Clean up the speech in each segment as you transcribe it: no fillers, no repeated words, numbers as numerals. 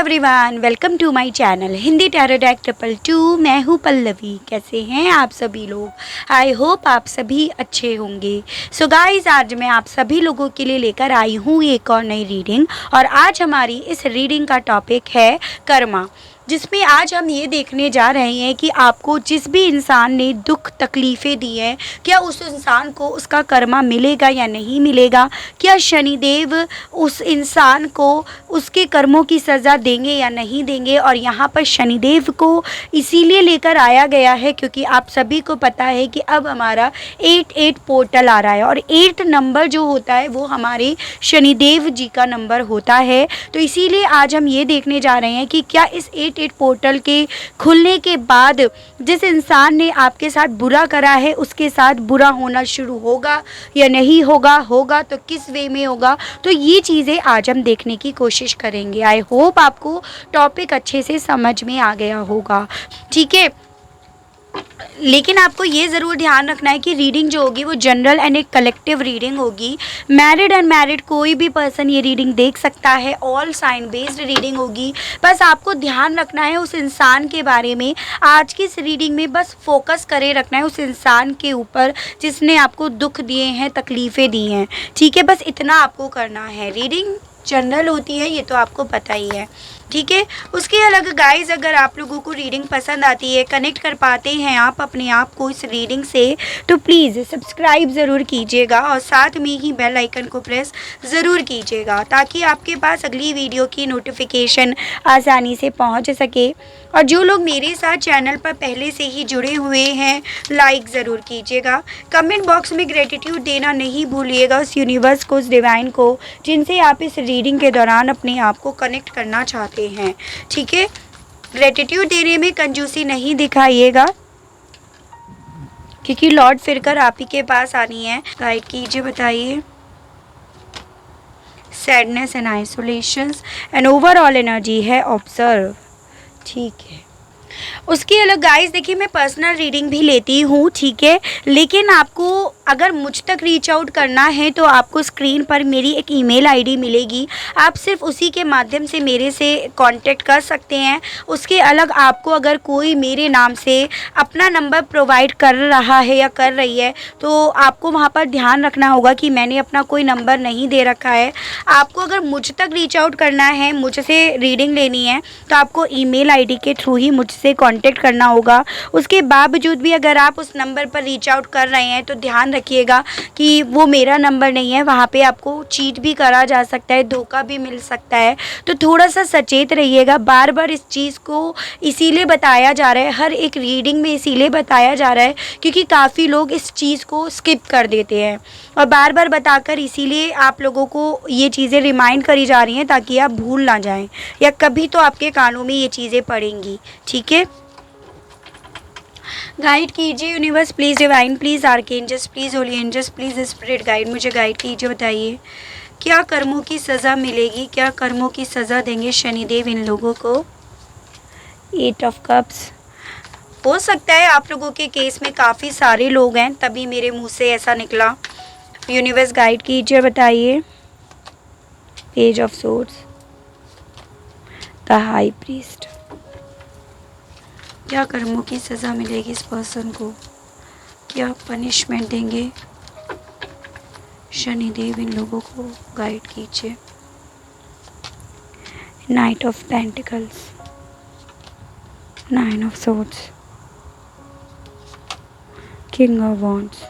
Everyone, welcome to my channel Hindi tarot deck 222। मैं हूँ पल्लवी। कैसे हैं आप सभी लोग? आई होप आप सभी अच्छे होंगे। सो गाइस, आज मैं आप सभी लोगों के लिए लेकर आई हूँ एक और नई रीडिंग। और आज हमारी इस रीडिंग का टॉपिक है कर्मा, जिसमें आज हम ये देखने जा रहे हैं कि आपको जिस भी इंसान ने दुख तकलीफ़ें दी हैं, क्या उस इंसान को उसका कर्मा मिलेगा या नहीं मिलेगा। क्या शनिदेव उस इंसान को उसके कर्मों की सज़ा देंगे या नहीं देंगे। और यहाँ पर शनिदेव को इसीलिए लेकर आया गया है क्योंकि आप सभी को पता है कि अब हमारा 88 पोर्टल आ रहा है और 8 नंबर जो होता है वो हमारे शनिदेव जी का नंबर होता है। तो इसीलिए आज हम ये देखने जा रहे हैं कि क्या इस 88 पोर्टल के खुलने के बाद जिस इंसान ने आपके साथ बुरा करा है उसके साथ बुरा होना शुरू होगा या नहीं होगा, होगा तो किस वे में होगा। तो ये चीज़ें आज हम देखने की कोशिश करेंगे। आई होप आपको टॉपिक अच्छे से समझ में आ गया होगा, ठीक है। लेकिन आपको ये ज़रूर ध्यान रखना है कि रीडिंग जो होगी वो जनरल एंड एक कलेक्टिव रीडिंग होगी। मैरिड अनमैरिड कोई भी पर्सन ये रीडिंग देख सकता है। ऑल साइन बेस्ड रीडिंग होगी। बस आपको ध्यान रखना है उस इंसान के बारे में। आज की इस रीडिंग में बस फोकस करे रखना है उस इंसान के ऊपर जिसने आपको दुख दिए हैं, तकलीफ़ें दी हैं, ठीक है। बस इतना आपको करना है। रीडिंग जनरल होती है, ये तो आपको पता ही है, ठीक है। उसके अलग गाइस, अगर आप लोगों को रीडिंग पसंद आती है, कनेक्ट कर पाते हैं आप अपने आप को इस रीडिंग से, तो प्लीज़ सब्सक्राइब ज़रूर कीजिएगा और साथ में ही बेल आइकन को प्रेस ज़रूर कीजिएगा ताकि आपके पास अगली वीडियो की नोटिफिकेशन आसानी से पहुंच सके। और जो लोग मेरे साथ चैनल पर पहले से ही जुड़े हुए हैं, लाइक ज़रूर कीजिएगा। कमेंट बॉक्स में ग्रेटिट्यूड देना नहीं भूलिएगा उस यूनिवर्स को, उस डिवाइन को जिनसे आप इस रीडिंग के दौरान अपने आप को कनेक्ट करना चाहते हैं, ठीक है। ग्रेटिट्यूड देने में कंजूसी नहीं दिखाइएगा क्योंकि लॉर्ड फिरकर आप ही के पास आनी है। गाइड कीजिए, बताइए। Sadness and isolations and overall energy है ऑब्जर्व, ठीक है। उसके अलग गाइस देखिए, मैं पर्सनल रीडिंग भी लेती हूँ, ठीक है। लेकिन आपको अगर मुझ तक रीच आउट करना है तो आपको स्क्रीन पर मेरी एक ईमेल आईडी मिलेगी। आप सिर्फ उसी के माध्यम से मेरे से कांटेक्ट कर सकते हैं। उसके अलग आपको अगर कोई मेरे नाम से अपना नंबर प्रोवाइड कर रहा है या कर रही है तो आपको वहाँ पर ध्यान रखना होगा कि मैंने अपना कोई नंबर नहीं दे रखा है। आपको अगर मुझ तक रीच आउट करना है, मुझसे रीडिंग लेनी है, तो आपको ईमेल आईडी के थ्रू ही मुझसे कांटेक्ट करना होगा। उसके बावजूद भी अगर आप उस नंबर पर रीच आउट कर रहे हैं तो ध्यान रखिएगा कि वो मेरा नंबर नहीं है। वहाँ पे आपको चीट भी करा जा सकता है, धोखा भी मिल सकता है, तो थोड़ा सा सचेत रहिएगा। बार बार इस चीज़ को इसीलिए बताया जा रहा है, हर एक रीडिंग में इसीलिए बताया जा रहा है क्योंकि काफ़ी लोग इस चीज़ को स्किप कर देते हैं और बार बार बताकर इसीलिए आप लोगों को ये चीज़ें रिमाइंड करी जा रही हैं ताकि आप भूल ना जाएं या कभी तो आपके कानों में ये चीज़ें पड़ेंगी, ठीक है। गाइड कीजिए universe, please divine, please archangels, please holy angels, please spirit guide, मुझे गाइड कीजिए। बताइए क्या कर्मों की सज़ा मिलेगी, क्या कर्मों की सज़ा देंगे शनिदेव इन लोगों को। 8 ऑफ कप्स। हो सकता है आप लोगों के केस में काफ़ी सारे लोग हैं, तभी मेरे मुंह से ऐसा निकला। यूनिवर्स गाइड कीजिए, बताइए। Page of swords, the high priest. क्या कर्मों की सज़ा मिलेगी इस पर्सन को, क्या पनिशमेंट देंगे शनिदेव इन लोगों को, गाइड कीजिए। Night of pentacles, 9 of swords, king of wands.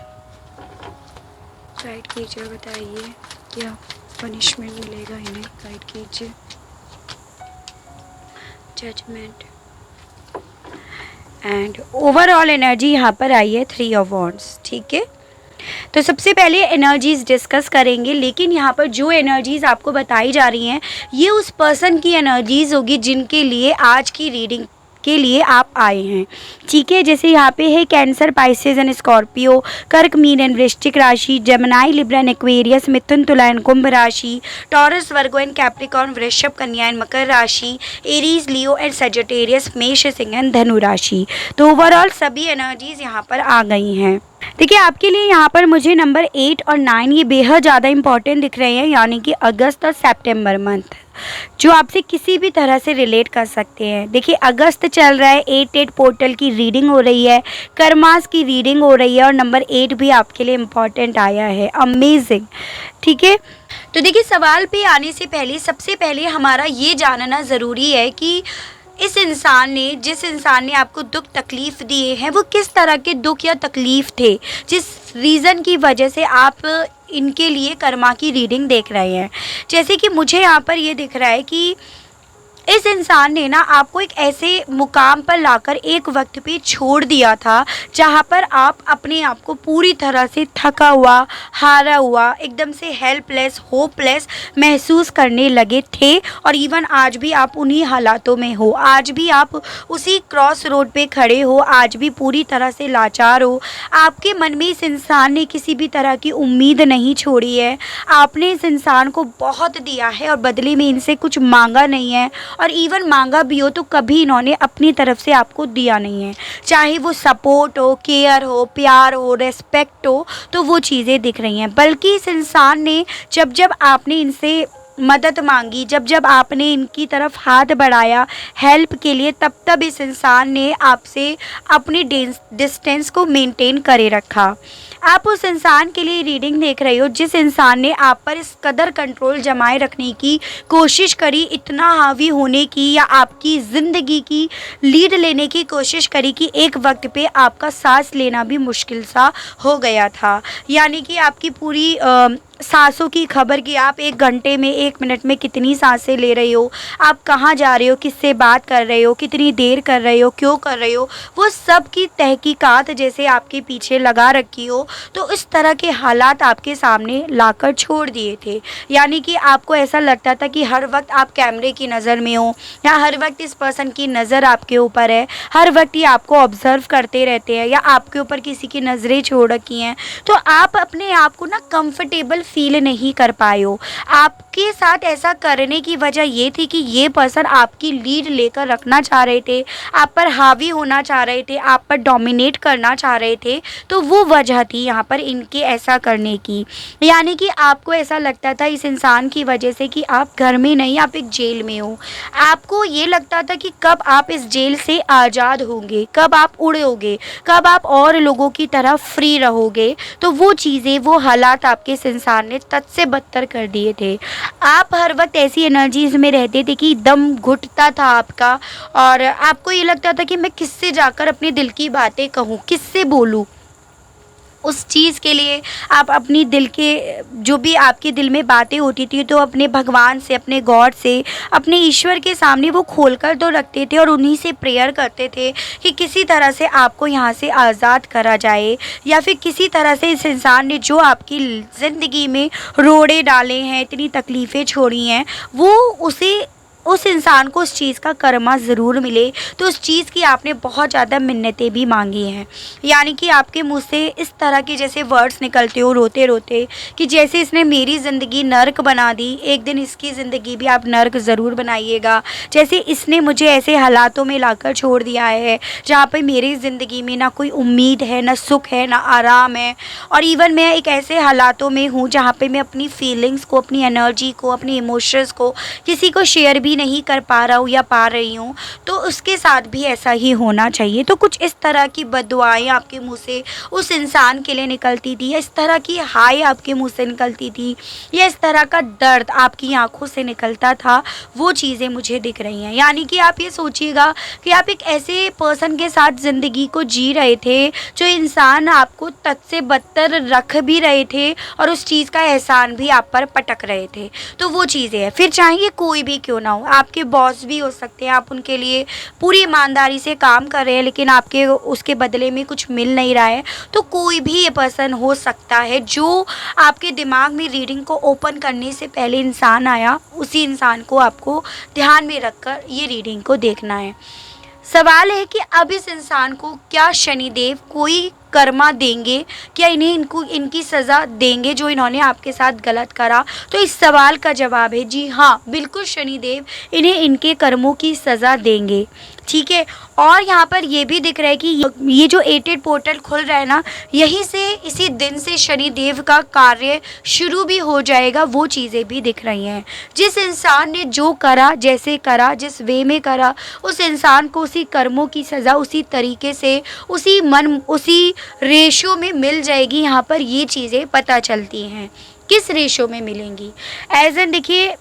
Guide कीजिए, बताइए क्या पनिशमेंट मिलेगा इन्हें, गाइड कीजिए। जजमेंट एंड ओवरऑल एनर्जी यहाँ पर आई है 3 ऑफ वॉन्ड्स, ठीक है। तो सबसे पहले एनर्जीज डिस्कस करेंगे, लेकिन यहाँ पर जो एनर्जीज आपको बताई जा रही हैं ये उस पर्सन की एनर्जीज होगी जिनके लिए आज की रीडिंग के लिए आप आए हैं, ठीक है। जैसे यहाँ पे है कैंसर, पाइसेस एंड स्कॉर्पियो, कर्क, मीन एंड वृश्चिक राशि, जमनाई, लिब्रा एंड एक्वेरियस, मिथुन, तुला एंड कुंभ राशि, टॉरस, वर्गो एंड कैप्रिकॉर्न, वृषभ, कन्या एंड मकर राशि, एरीज, लियो एंड सजिटेरियस, मेष, सिंह एंड धनु राशि। तो ओवरऑल सभी एनर्जीज यहाँ पर आ गई हैं। देखिए आपके लिए यहाँ पर मुझे नंबर 8 और 9 ये बेहद ज़्यादा इंपॉर्टेंट दिख रहे हैं, यानी कि अगस्त और सितंबर मंथ, जो आपसे किसी भी तरह से रिलेट कर सकते हैं। देखिए अगस्त चल रहा है, 8 पोर्टल की रीडिंग हो रही है, कर्मास की रीडिंग हो रही है और नंबर 8 भी आपके लिए इम्पॉर्टेंट आया है। अमेजिंग, ठीक है। तो देखिए सवाल पे आने से पहले सबसे पहले हमारा ये जानना ज़रूरी है कि इस इंसान ने, जिस इंसान ने आपको दुख तकलीफ़ दिए हैं, वो किस तरह के दुख या तकलीफ़ थे, जिस रीज़न की वजह से आप इनके लिए कर्मा की रीडिंग देख रहे हैं। जैसे कि मुझे यहाँ पर ये दिख रहा है कि इस इंसान ने ना आपको एक ऐसे मुकाम पर लाकर एक वक्त पे छोड़ दिया था जहाँ पर आप अपने आप को पूरी तरह से थका हुआ, हारा हुआ, एकदम से हेल्पलेस, होपलेस महसूस करने लगे थे। और इवन आज भी आप उन्हीं हालातों में हो, आज भी आप उसी क्रॉस रोड पे खड़े हो, आज भी पूरी तरह से लाचार हो। आपके मन में इस इंसान ने किसी भी तरह की उम्मीद नहीं छोड़ी है। आपने इस इंसान को बहुत दिया है और बदले में इनसे कुछ मांगा नहीं है, और इवन मांगा भी हो तो कभी इन्होंने अपनी तरफ से आपको दिया नहीं है। चाहे वो सपोर्ट हो, केयर हो, प्यार हो, रेस्पेक्ट हो, तो वो चीज़ें दिख रही हैं। बल्कि इस इंसान ने जब जब आपने इनसे मदद मांगी, जब जब आपने इनकी तरफ हाथ बढ़ाया हेल्प के लिए, तब तब इस इंसान ने आपसे अपनी डिस्टेंस को मेंटेन करे रखा। आप उस इंसान के लिए रीडिंग देख रहे हो जिस इंसान ने आप पर इस कदर कंट्रोल जमाए रखने की कोशिश करी, इतना हावी होने की, या आपकी ज़िंदगी की लीड लेने की कोशिश करी कि एक वक्त पे आपका सांस लेना भी मुश्किल सा हो गया था। यानी कि आपकी पूरी सांसों की खबर कि आप 1 घंटे में, 1 मिनट में कितनी सांसें ले रहे हो, आप कहाँ जा रहे हो, किससे बात कर रहे हो, कितनी देर कर रहे हो, क्यों कर रहे हो, वो सब की तहकीकात जैसे आपके पीछे लगा रखी हो। तो इस तरह के हालात आपके सामने लाकर छोड़ दिए थे। यानी कि आपको ऐसा लगता था कि हर वक्त आप कैमरे की नज़र में हो, या हर वक्त इस पर्सन की नज़र आपके ऊपर है, हर वक्त ये आपको ऑब्ज़र्व करते रहते हैं, या आपके ऊपर किसी की नज़रें छोड़ रखी हैं। तो आप अपने आप को ना कंफर्टेबल फील नहीं कर पाए हो। आपके साथ ऐसा करने की वजह ये थी कि ये पर्सन आपकी लीड लेकर रखना चाह रहे थे, आप पर हावी होना चाह रहे थे, आप पर डोमिनेट करना चाह रहे थे। तो वो वजह थी यहाँ पर इनके ऐसा करने की। यानी कि आपको ऐसा लगता था इस इंसान की वजह से कि आप घर में नहीं, आप एक जेल में हो। आपको ये लगता था कि कब आप इस जेल से आज़ाद होंगे, कब आप उड़ोगे, कब आप और लोगों की तरह फ्री रहोगे। तो वो चीज़ें, वो हालात आपके इस इंसान ने तद से बदतर कर दिए थे। आप हर वक्त ऐसी एनर्जीज में रहते थे कि दम घुटता था आपका, और आपको ये लगता था कि मैं किससे जाकर अपने दिल की बातें कहूँ, किससे बोलूँ। उस चीज़ के लिए आप अपनी दिल के, जो भी आपके दिल में बातें होती थी, तो अपने भगवान से, अपने गॉड से, अपने ईश्वर के सामने वो खोल कर तो रखते थे और उन्हीं से प्रेयर करते थे कि किसी तरह से आपको यहाँ से आज़ाद करा जाए, या फिर किसी तरह से इस इंसान ने जो आपकी ज़िंदगी में रोड़े डाले हैं, इतनी तकलीफ़ें छोड़ी हैं, वो उस इंसान को उस चीज़ का कर्मा ज़रूर मिले। तो उस चीज़ की आपने बहुत ज़्यादा मिन्नतें भी मांगी हैं। यानी कि आपके मुँह से इस तरह के जैसे वर्ड्स निकलते हो रोते रोते कि जैसे इसने मेरी ज़िंदगी नर्क बना दी, एक दिन इसकी ज़िंदगी भी आप नर्क ज़रूर बनाइएगा। जैसे इसने मुझे ऐसे हालातों में लाकर छोड़ दिया है जहाँ पे मेरी ज़िंदगी में ना कोई उम्मीद है, ना सुख है, ना आराम है, और इवन मैं एक ऐसे हालातों में हूँ जहाँ पे मैं अपनी फीलिंग्स को, अपनी एनर्जी को, अपनी इमोशंस को किसी को शेयर भी नहीं कर पा रहा हूँ या पा रही हूँ। तो उसके साथ भी ऐसा ही होना चाहिए। तो कुछ इस तरह की बददुआएं आपके मुंह से उस इंसान के लिए निकलती थी, या इस तरह की हाय आपके मुंह से निकलती थी, या इस तरह का दर्द आपकी आंखों से निकलता था, वो चीज़ें मुझे दिख रही हैं। यानी कि आप ये सोचिएगा कि आप एक ऐसे पर्सन के साथ ज़िंदगी को जी रहे थे जो इंसान आपको तद से बदतर रख भी रहे थे, और उस चीज़ का एहसान भी आप पर पटक रहे थे। तो वो चीज़ें हैं। फिर चाहे कोई भी क्यों ना हो, आपके बॉस भी हो सकते हैं, आप उनके लिए पूरी ईमानदारी से काम कर रहे हैं लेकिन आपके उसके बदले में कुछ मिल नहीं रहा है। तो कोई भी ये पर्सन हो सकता है जो आपके दिमाग में रीडिंग को ओपन करने से पहले इंसान आया, उसी इंसान को आपको ध्यान में रखकर ये रीडिंग को देखना है। सवाल है कि अब इस इंसान को क्या शनिदेव कोई कर्मा देंगे, क्या इन्हें इनकी सज़ा देंगे जो इन्होंने आपके साथ गलत करा? तो इस सवाल का जवाब है जी हाँ, बिल्कुल शनिदेव इन्हें इनके कर्मों की सज़ा देंगे। ठीक है, और यहाँ पर ये भी दिख रहा है कि ये जो 88 पोर्टल खुल रहा है ना, यहीं से इसी दिन से शनिदेव का कार्य शुरू भी हो जाएगा। वो चीज़ें भी दिख रही हैं। जिस इंसान ने जो करा, जैसे करा, जिस वे में करा, उस इंसान को उसी कर्मों की सज़ा उसी तरीके से, उसी रेशो में मिल जाएगी। यहाँ पर ये चीज़ें पता चलती हैं। किस रेशो में मिलेंगी? एज एन देखिए,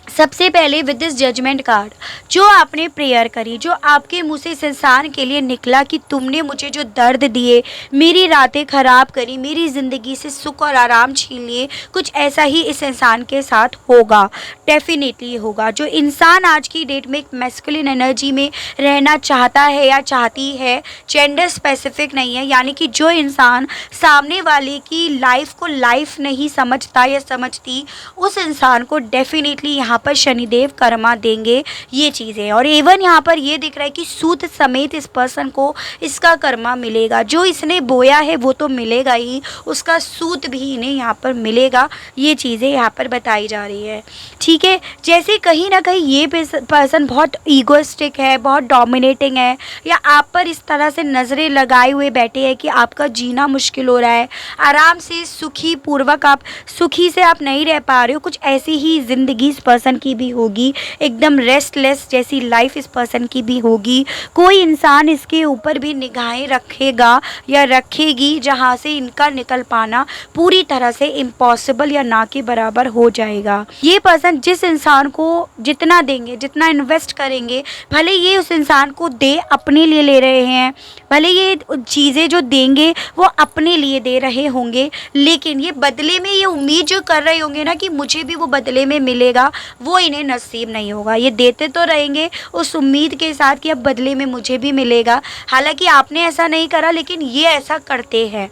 सबसे पहले विद दिस जजमेंट कार्ड, जो आपने प्रेयर करी, जो आपके मुँह से इस इंसान के लिए निकला कि तुमने मुझे जो दर्द दिए, मेरी रातें ख़राब करी, मेरी ज़िंदगी से सुख और आराम छीन लिए, कुछ ऐसा ही इस इंसान के साथ होगा, डेफिनेटली होगा। जो इंसान आज की डेट में एक मैस्कुलिन एनर्जी में रहना चाहता है या चाहती है, जेंडर स्पेसिफिक नहीं है, यानी कि जो इंसान सामने वाले की लाइफ को लाइफ नहीं समझता या समझती, उस इंसान को डेफिनेटली यहाँ पर शनिदेव कर्मा देंगे ये चीज़ें। और इवन यहाँ पर ये दिख रहा है कि सूत समेत इस पर्सन को इसका कर्मा मिलेगा। जो इसने बोया है वो तो मिलेगा ही, उसका सूत भी इन्हें यहाँ पर मिलेगा। ये चीज़ें यहाँ पर बताई जा रही है। ठीक है, जैसे कहीं ना कहीं ये पर्सन बहुत ईगोइस्टिक है, बहुत डोमिनेटिंग है, या आप पर इस तरह से नज़रें लगाए हुए बैठे हैं कि आपका जीना मुश्किल हो रहा है, आराम से सुखी पूर्वक आप सुखी से आप नहीं रह पा रहे हो। कुछ ऐसी ही ज़िंदगी इस पर्सन की भी होगी, एकदम रेस्टलेस जैसी लाइफ इस पर्सन की भी होगी। कोई इंसान इसके ऊपर भी निगाहें रखेगा या रखेगी, जहाँ से इनका निकल पाना पूरी तरह से इम्पॉसिबल या ना के बराबर हो जाएगा। ये पर्सन जिस इंसान को जितना देंगे, जितना इन्वेस्ट करेंगे, भले ये उस इंसान को दे अपने लिए ले रहे हैं, भले ये चीज़ें जो देंगे वो अपने लिए दे रहे होंगे, लेकिन ये बदले में ये उम्मीद जो कर रहे होंगे ना कि मुझे भी वो बदले में मिलेगा, वो इन्हें नसीब नहीं होगा। ये देते तो रहेंगे उस उम्मीद के साथ कि अब बदले में मुझे भी मिलेगा। हालांकि आपने ऐसा नहीं करा, लेकिन ये ऐसा करते हैं।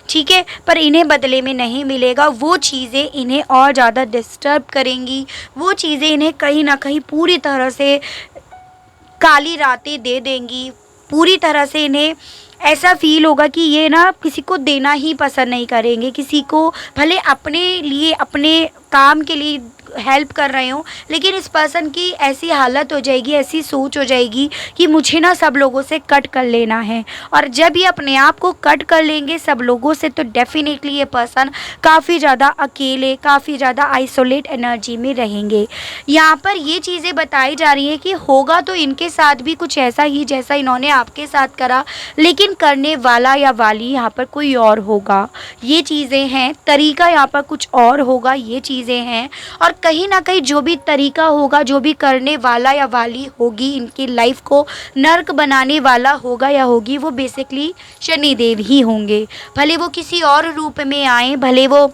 ठीक है, पर इन्हें बदले में नहीं मिलेगा। वो चीज़ें इन्हें और ज़्यादा डिस्टर्ब करेंगी, वो चीज़ें इन्हें कहीं ना कहीं पूरी तरह से काली रातें दे देंगी। पूरी तरह से इन्हें ऐसा फील होगा कि ये ना किसी को देना ही पसंद नहीं करेंगे, किसी को भले अपने लिए अपने काम के लिए हेल्प कर रहे हो, लेकिन इस पर्सन की ऐसी हालत हो जाएगी, ऐसी सोच हो जाएगी कि मुझे ना सब लोगों से कट कर लेना है। और जब ये अपने आप को कट कर लेंगे सब लोगों से, तो डेफिनेटली ये पर्सन काफ़ी ज़्यादा अकेले, काफ़ी ज़्यादा आइसोलेट एनर्जी में रहेंगे। यहाँ पर ये चीज़ें बताई जा रही हैं कि होगा तो इनके साथ भी कुछ ऐसा ही जैसा इन्होंने आपके साथ करा, लेकिन करने वाला या वाली यहाँ पर कोई और होगा। ये चीज़ें हैं, तरीका यहाँ पर कुछ और होगा, ये चीज़ें हैं। और कहीं ना कहीं जो भी तरीका होगा, जो भी करने वाला या वाली होगी, इनकी लाइफ को नर्क बनाने वाला होगा या होगी, वो बेसिकली शनिदेव ही होंगे। भले वो किसी और रूप में आए, भले वो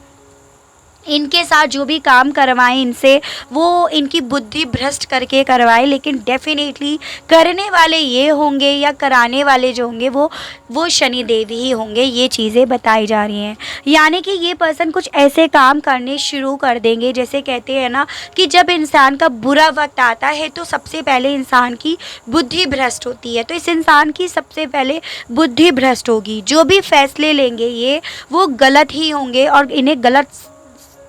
इनके साथ जो भी काम करवाएं इनसे, वो इनकी बुद्धि भ्रष्ट करके करवाएं, लेकिन डेफिनेटली करने वाले ये होंगे या कराने वाले जो होंगे वो शनिदेव ही होंगे। ये चीज़ें बताई जा रही हैं। यानी कि ये पर्सन कुछ ऐसे काम करने शुरू कर देंगे, जैसे कहते हैं ना कि जब इंसान का बुरा वक्त आता है तो सबसे पहले इंसान की बुद्धि भ्रष्ट होती है। तो इस इंसान की सबसे पहले बुद्धि भ्रष्ट होगी। जो भी फैसले लेंगे ये वो गलत ही होंगे और इन्हें गलत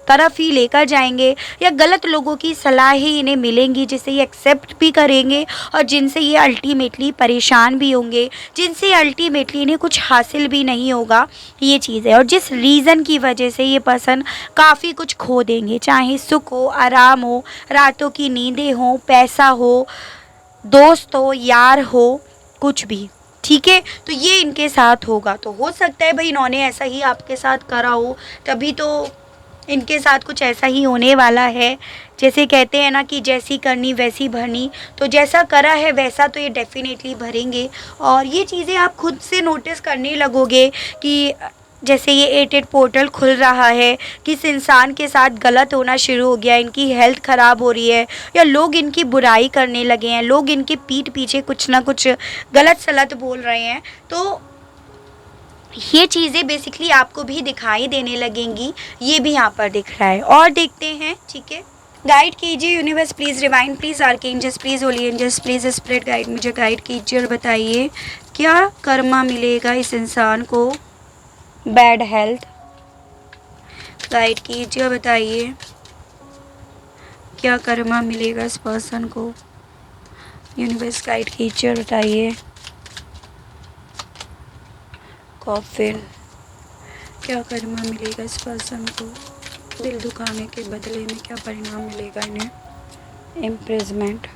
तरफ ही लेकर जाएंगे, या गलत लोगों की सलाह ही इन्हें मिलेंगी जिसे ये एक्सेप्ट भी करेंगे और जिनसे ये अल्टीमेटली परेशान भी होंगे, जिनसे अल्टीमेटली इन्हें कुछ हासिल भी नहीं होगा। ये चीज़ है। और जिस रीज़न की वजह से ये पर्सन काफ़ी कुछ खो देंगे, चाहे सुख हो, आराम हो, रातों की नींदें हो, पैसा हो, दोस्त हो, यार हो, कुछ भी। ठीक है, तो ये इनके साथ होगा। तो हो सकता है भाई इन्होंने ऐसा ही आपके साथ करा हो, तभी तो इनके साथ कुछ ऐसा ही होने वाला है। जैसे कहते हैं ना कि जैसी करनी वैसी भरनी, तो जैसा करा है वैसा तो ये डेफिनेटली भरेंगे। और ये चीज़ें आप खुद से नोटिस करने लगोगे कि जैसे ये 88 पोर्टल खुल रहा है, किस इंसान के साथ गलत होना शुरू हो गया, इनकी हेल्थ ख़राब हो रही है, या लोग इनकी बुराई करने लगे हैं, लोग इनके पीठ पीछे कुछ ना कुछ गलत सलत बोल रहे हैं। तो ये चीज़ें बेसिकली आपको भी दिखाई देने लगेंगी। ये भी यहाँ पर दिख रहा है। और देखते हैं। ठीक है, गाइड कीजिए यूनिवर्स, प्लीज़ रिवाइंड, please archangels, please holy angels, please spirit guide, मुझे गाइड कीजिए और बताइए क्या कर्मा मिलेगा इस इंसान को? Bad health. गाइड कीजिए, बताइए क्या कर्मा मिलेगा इस पर्सन को? यूनिवर्स गाइड कीजिए, बताइए। कॉफिन। क्या कर्मा मिलेगा इस पर्सन को? दिल दुखाने के बदले में क्या परिणाम मिलेगा इन्हें? इम्प्रिजमेंट।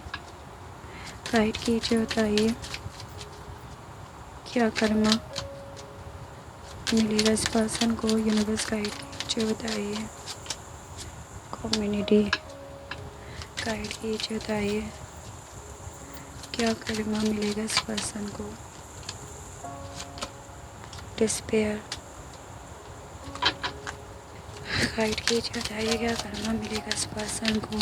गाइड कीजिए, बताइए क्या कर्मा मिलेगा इस पर्सन को? यूनिवर्स गाइड कीजिए, बताइए। कम्युनिटी। गाइड कीजिए, बताइए क्या कर्मा मिलेगा इस पर्सन को? डिस्पेयर। गाइड कीजिए, बताइए क्या कर्मा मिलेगा इस पर्सन को?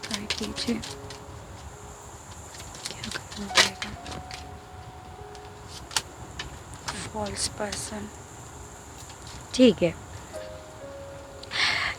गाइड कीजिए क्या कर्मा मिलेगा? False person. ठीक है,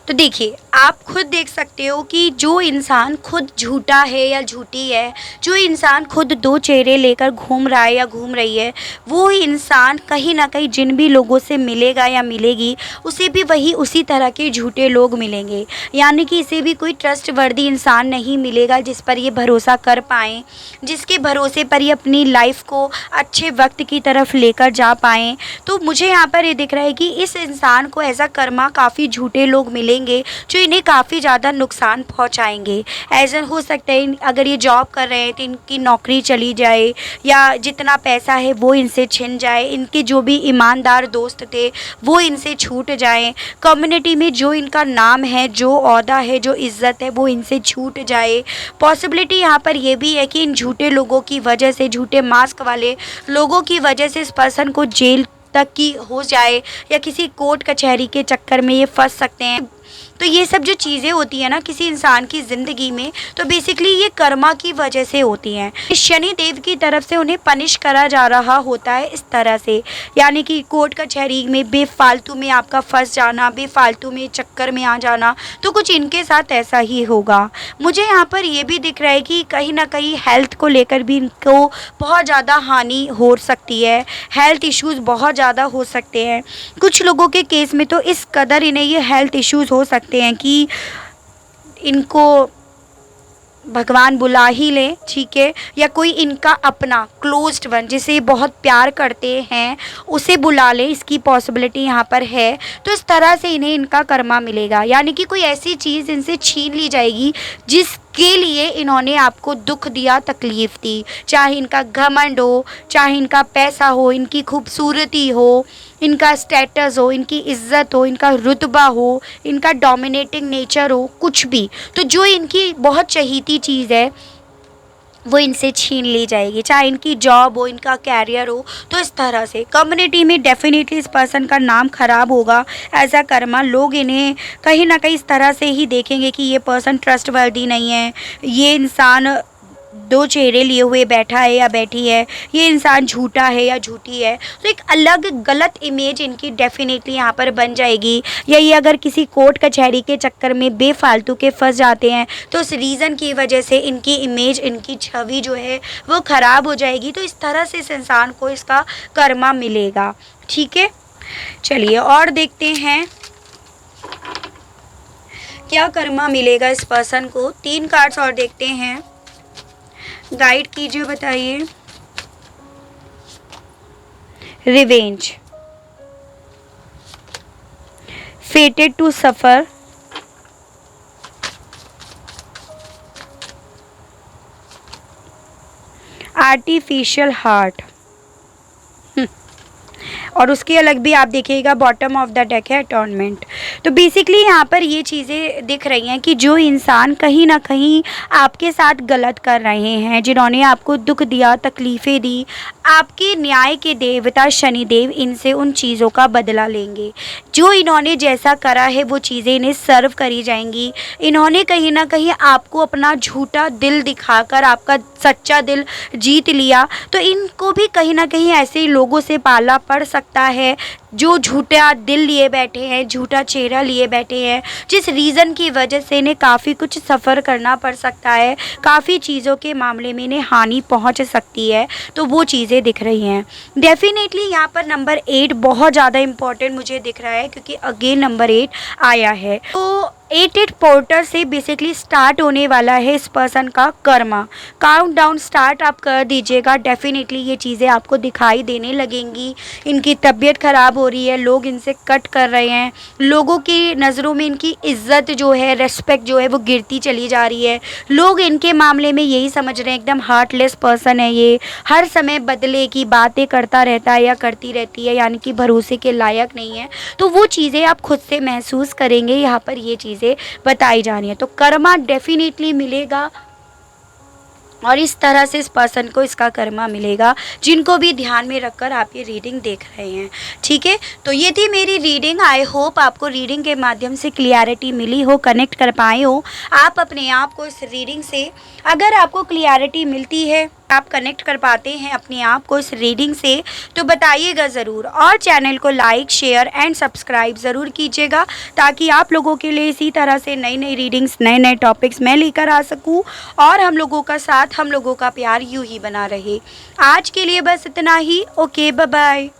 तो देखिए आप खुद देख सकते हो कि जो इंसान खुद झूठा है या झूठी है, जो इंसान खुद दो चेहरे लेकर घूम रहा है या घूम रही है, वो इंसान कहीं ना कहीं जिन भी लोगों से मिलेगा या मिलेगी उसे भी वही उसी तरह के झूठे लोग मिलेंगे। यानी कि इसे भी कोई ट्रस्टवर्दी इंसान नहीं मिलेगा जिस पर ये भरोसा कर पाएँ, जिसके भरोसे पर ये अपनी लाइफ को अच्छे वक्त की तरफ लेकर जा पाएँ। तो मुझे यहाँ पर ये दिख रहा है कि इस इंसान को ऐसा कर्मा काफ़ी झूठे लोग मिलेंगे जो इन्हें काफ़ी ज़्यादा नुकसान पहुंचाएंगे। ऐसा हो सकता है अगर ये जॉब कर रहे हैं तो इनकी नौकरी चली जाए या जितना पैसा है वो इनसे छिन जाए, इनके जो भी ईमानदार दोस्त थे वो इनसे छूट जाएं, कम्युनिटी में जो इनका नाम है, जो ओहदा है, जो इज़्ज़त है वो इनसे छूट जाए। पॉसिबिलिटी यहाँ पर ये भी है कि इन झूठे लोगों की वजह से, झूठे मास्क वाले लोगों की वजह से इस पर्सन को जेल तक की हो जाए या किसी कोर्ट कचहरी के चक्कर में ये फंस सकते हैं। तो ये सब जो चीज़ें होती हैं ना किसी इंसान की ज़िंदगी में, तो बेसिकली ये कर्मा की वजह से होती हैं। शनि देव की तरफ से उन्हें पनिश करा जा रहा होता है इस तरह से, यानी कि कोर्ट कचहरी में बेफालतू में आपका फंस जाना, बेफालतू में चक्कर में आ जाना, तो कुछ इनके साथ ऐसा ही होगा। मुझे यहाँ पर ये भी दिख रहा है कि कहीं ना कहीं हेल्थ को लेकर भी इनको बहुत ज़्यादा हानि हो सकती है, हेल्थ इश्यूज़ बहुत ज़्यादा हो सकते हैं। कुछ लोगों के केस में तो इस कदर इन्हें ये हेल्थ इश्यूज़ हो सकते हैं कि इनको भगवान बुला ही ले, ठीक है, या कोई इनका अपना क्लोज्ड वन जिसे बहुत प्यार करते हैं उसे बुला ले, इसकी पॉसिबिलिटी यहाँ पर है। तो इस तरह से इन्हें इनका कर्मा मिलेगा, यानी कि कोई ऐसी चीज़ इनसे छीन ली जाएगी जिसके लिए इन्होंने आपको दुख दिया, तकलीफ़ दी, चाहे इनका घमंड हो, चाहे इनका पैसा हो, इनकी खूबसूरती हो, इनका स्टेटस हो, इनकी इज़्ज़त हो, इनका रुतबा हो, इनका डोमिनेटिंग नेचर हो, कुछ भी। तो जो इनकी बहुत चहीती चीज़ है वो इनसे छीन ली जाएगी, चाहे इनकी जॉब हो, इनका कैरियर हो। तो इस तरह से कम्युनिटी में डेफिनेटली इस पर्सन का नाम खराब होगा। ऐसा कर्मा लोग इन्हें कहीं ना कहीं इस तरह से ही देखेंगे कि ये पर्सन ट्रस्टवर्दी नहीं है, ये इंसान दो चेहरे लिए हुए बैठा है या बैठी है, ये इंसान झूठा है या झूठी है। तो एक अलग गलत इमेज इनकी डेफिनेटली यहाँ पर बन जाएगी। या ये अगर किसी कोर्ट कचहरी के चक्कर में बेफालतू के फंस जाते हैं तो उस रीज़न की वजह से इनकी इमेज, इनकी छवि जो है वो ख़राब हो जाएगी। तो इस तरह से इस इंसान को इसका कर्मा मिलेगा, ठीक है। चलिए और देखते हैं क्या कर्मा मिलेगा इस पर्सन को। 3 कार्ड्स और देखते हैं, गाइड कीजिए, बताइए। Revenge, fated to suffer, artificial heart, और उसके अलग भी आप देखिएगा बॉटम ऑफ द डेक है अटॉर्नमेंट। तो बेसिकली यहाँ पर ये चीज़ें दिख रही हैं कि जो इंसान कहीं ना कहीं आपके साथ गलत कर रहे हैं, जिन्होंने आपको दुख दिया, तकलीफ़ें दी, आपके न्याय के देवता शनिदेव इनसे उन चीज़ों का बदला लेंगे। जो इन्होंने जैसा करा है वो चीज़ें इन्हें सर्व करी जाएंगी। इन्होंने कहीं ना कहीं आपको अपना झूठा दिल दिखाकर आपका सच्चा दिल जीत लिया, तो इनको भी कहीं ना कहीं ऐसे लोगों से पाला पड़ सकता है जो झूठा दिल लिए बैठे हैं, झूठा चेहरा लिए बैठे हैं, जिस रीज़न की वजह से इन्हें काफ़ी कुछ सफ़र करना पड़ सकता है, काफ़ी चीज़ों के मामले में इन्हें हानि पहुंच सकती है, तो वो चीज़ें दिख रही हैं। डेफिनेटली यहाँ पर नंबर 8 बहुत ज़्यादा इम्पॉर्टेंट मुझे दिख रहा है, क्योंकि अगेन नंबर 8 आया है। तो 8 पोर्टर से बेसिकली स्टार्ट होने वाला है इस पर्सन का कर्मा। काउंटडाउन स्टार्ट आप कर दीजिएगा, डेफिनेटली ये चीज़ें आपको दिखाई देने लगेंगी। इनकी तबीयत ख़राब हो रही है, लोग इनसे कट कर रहे हैं, लोगों की नज़रों में इनकी इज्जत जो है, रेस्पेक्ट जो है वो गिरती चली जा रही है। लोग इनके मामले में यही समझ रहे हैं एकदम हार्टलेस पर्सन है ये, हर समय बदले की बातें करता रहता है या करती रहती है, यानी कि भरोसे के लायक नहीं है। तो वो चीज़ें आप खुद से महसूस करेंगे, यहाँ पर ये चीज़ें बताई जा रही हैं। तो कर्मा डेफिनेटली मिलेगा, और इस तरह से इस पर्सन को इसका कर्मा मिलेगा, जिनको भी ध्यान में रखकर आप ये रीडिंग देख रहे हैं। ठीक है, तो ये थी मेरी रीडिंग। आई होप आपको रीडिंग के माध्यम से क्लियरिटी मिली हो, कनेक्ट कर पाए हो आप अपने आप को इस रीडिंग से। अगर आपको क्लियरिटी मिलती है, आप कनेक्ट कर पाते हैं अपने आप को इस रीडिंग से, तो बताइएगा ज़रूर, और चैनल को लाइक, शेयर एंड सब्सक्राइब ज़रूर कीजिएगा, ताकि आप लोगों के लिए इसी तरह से नई नई रीडिंग्स, नए नए टॉपिक्स मैं लेकर आ सकूं, और हम लोगों का साथ, हम लोगों का प्यार यूं ही बना रहे। आज के लिए बस इतना ही। Okay, bye bye.